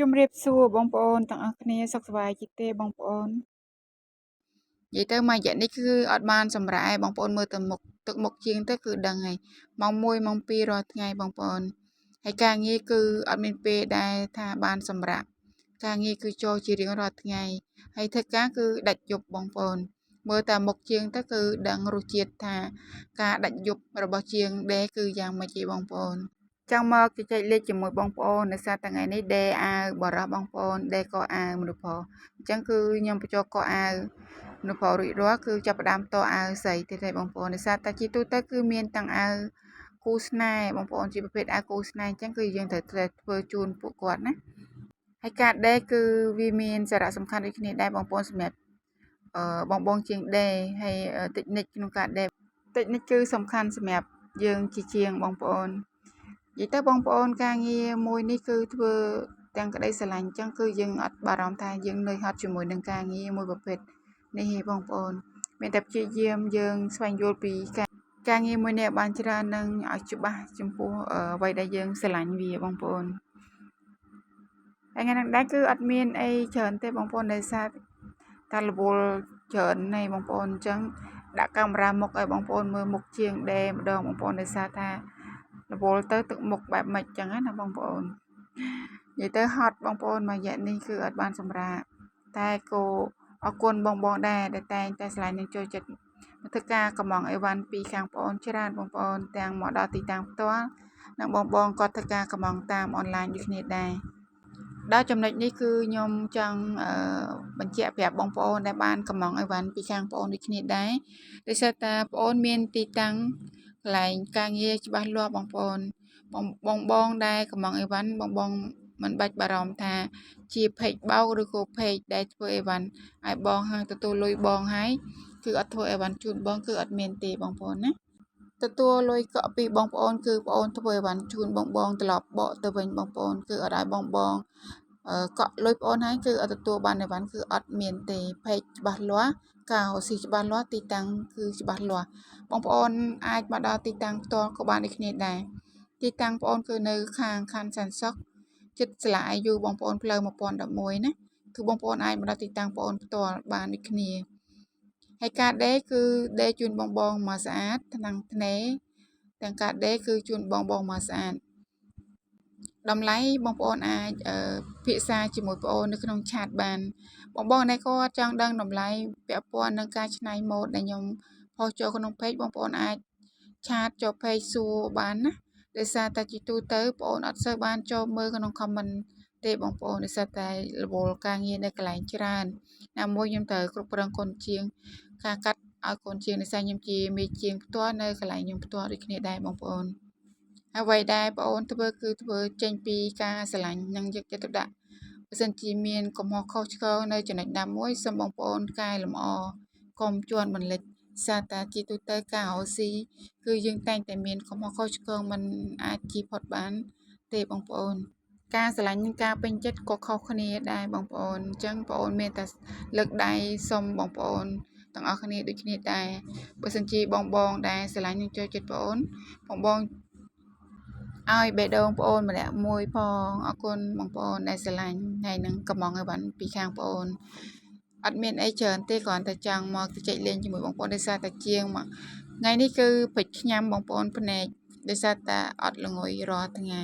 ជំរាបសួរបងប្អូនទាំងអស់គ្នាសុខសប្បាយជីទេបងប្អូននិយាយទៅមួយរយៈនេះគឺអត់បានសម្រាកឯងបងប្អូនមើលទៅមុខទឹកមុខជាងទៅគឺដឹងហើយម៉ោង1ម៉ោង2រាល់ថ្ងៃបងប្អូនហើយការងារគឺអត់មានពេលដែលថាបានសម្រាកការងារគឺចូលជារៀងរាល់ថ្ងៃហើយធ្វើការគឺដាច់យប់បងប្អូនមើលតែមុខជាងទៅគឺដឹងរសជាតិថាការដាច់យប់របស់ជាងដេគឺយ៉ាងម៉េចឯងបងប្អូនចង់មកជជែកលេខជាមួយបងប្អូននៅសារថ្ងៃនេះដេអាវបរោះបងប្អូនដេកអាវមនុស្សផងអញ្ចឹងគឺខ្ញុំបញ្ចូលកអាវមនុស្សផងរួចរាល់គឺចាប់ផ្ដើមតអាវស្រីទៀតហើយបងប្អូនដោយសារតែជាទូទៅគឺមានទាំងអាវគូស្នេហ៍បងប្អូនជាប្រភេទអាវគូស្នេហ៍អញ្ចឹងគឺយើងត្រូវធ្វើជូនពួកគាត់ណាហើយការដេគឺវាមានសារៈសំខាន់ដូចគ្នាដែរបងប្អូនសម្រាប់បងជាងដេហើយតិចនិចក្នុងការដេតិចនិចគឺសំខាន់សម្រាប់យើងជាជាងបងប្អូននិយាយទៅបងប្អូនការងារមួយនេះគឺធ្វើទាំងក្តីស្រឡាញ់អញ្ចឹងគឺយើងអត់បារម្ភថាយើងនឿយហត់ជាមួយនឹងការងារមួយប្រភេទនេះទេបងប្អូនមានតែព្យាយាមយើងស្វែងយល់ពីការងារមួយនេះបានច្រើននឹងឲ្យច្បាស់ចំពោះអ្វីដែលយើងស្រឡាញ់វាបងប្អូនហើយថ្ងៃនេះដែរគឺអត់មានអីច្រើនទេបងប្អូនដោយសារតែរវល់ច្រើនណែបងប្អូនអញ្ចឹងដាក់កាមេរ៉ាមុខឲ្យបងប្អូនមើលមុខជាងដេម្ដងបងប្អូនដោយសារថារវល់ទៅទឹកមុខបែបម៉េចចឹងណាបងប្អូននិយាយទៅហត់បងប្អូនមួយរយៈនេះគឺអត់បានសម្រាកតែក៏អរគុណបងដែរដែលតែងតែឆ្លៃនឹងចូលចិត្តធ្វើការកំងអីវ៉ាន់ពីខាងបងច្រើនបងប្អូនទាំងមកដល់ទីតាំងផ្ទាល់និងបងគាត់ធ្វើការកំងតាមអនឡាញដូចគ្នាដែរដល់ចំណុចនេះគឺខ្ញុំចង់បញ្ជាក់ប្រាប់បងប្អូនដែលបានកំងអីវ៉ាន់ពីខាងបងដូចគ្នាដែរដោយសារតែបងមានទីតាំងកន្លែងការងារច្បាស់លាស់បងប្អូនបងដែលកំងអីវ៉ាន់បងមិនបាច់បារម្ភថាជាពេកបោកឬក៏ពេកដែលធ្វើអីវ៉ាន់ឲ្យបងហើយទទួលលុយបងហើយគឺអត់ធ្វើអីវ៉ាន់ជូនបងគឺអត់មានទេបងប្អូនណាទទួលលុយកក់ពីបងប្អូនគឺបងអូនធ្វើអីវ៉ាន់ជូនបងត្រឡប់បកទៅវិញបងប្អូនគឺអត់ឲ្យបងកក់លុយបងអូនហើយគឺអត់ទទួលបានអីវ៉ាន់គឺអត់មានទេពេកច្បាស់លាស់ការរស៊ីច្បាស់លាស់ទីតាំងគឺច្បាស់លាស់បងប្អូនអាចមកដល់ទីតាំងផ្ទាល់ក៏បានដូចគ្នាដែរទីតាំងបងអូនគឺនៅខាងខណ្ឌសែនសុខចិត្តស្លាអាយុបងប្អូនផ្លូវ1011ណាគឺបងប្អូនអាចមកដល់ទីតាំងបងអូនផ្ទាល់បានដូចគ្នាហើយការដេគឺដេជូនបងមកស្អាតថ្នាំងធ្នេទាំងការដេគឺជូនបងមកស្អាតតម្លៃបងប្អូនអាចពិភាក្សាជាមួយបងអូននៅក្នុងឆាតបានបងដែលគាត់ចង់ដឹងតម្លៃពាក់ព័ន្ធនឹងការច្នៃម៉ូដដែលខ្ញុំផុសចូលក្នុង page បងប្អូនអាចឆាតចូល page សួរបានណាដោយសារតែជាទូទៅបងអូនអត់សូវបានចូលមើលក្នុង comment ទេបងប្អូនដោយសារតែរវល់ការងារនៅកន្លែងច្រើនណាមួយខ្ញុំត្រូវគ្រប់គ្រងកូនជាងការកាត់ឲ្យកូនជាងដោយសារខ្ញុំជាមេជាងផ្ទាល់នៅកន្លែងខ្ញុំផ្ទាល់ដូចគ្នាដែរបងប្អូនអ្វីដែលបងអូនធ្វើគឺធ្វើចេញពីការស្រឡាញ់និងយកចិត្តទុកដាក់បើសិនជាមានកំហុសខុសឆ្គងនៅចំណុចណាមួយសូមបងប្អូនកែលម្អកុំជន់បន្លិចសារតែជាទូទៅការរកស៊ីគឺយើងតែងតែមានកំហុសខុសឆ្គងមិនអាចជៀសផុតបានទេបងប្អូនការស្រឡាញ់និងការពេញចិត្តក៏ខុសគ្នាដែរបងប្អូនអញ្ចឹងបងប្អូនមានតែលើកដៃសុំបងប្អូនទាំងអស់គ្នាដូចគ្នាដែរបើសិនជាបងដែលស្រឡាញ់និងចូលចិត្តបងឲ្យបេះដូងបងអូនម្នាក់មួយផងអរគុណបងប្អូនដែលស្រឡាញ់ហើយនឹងកំងអីវ៉ាន់ពីខាងបងអូនអត់មានអីច្រើនទេគ្រាន់តែចង់មកជជែកលេងជាមួយបងប្អូនដោយសារតែជាងមកថ្ងៃនេះគឺពេជ្រញ៉ាំបងប្អូនភ្នែកដោយសារតែអត់ល្ងុយរាល់ថ្ងៃ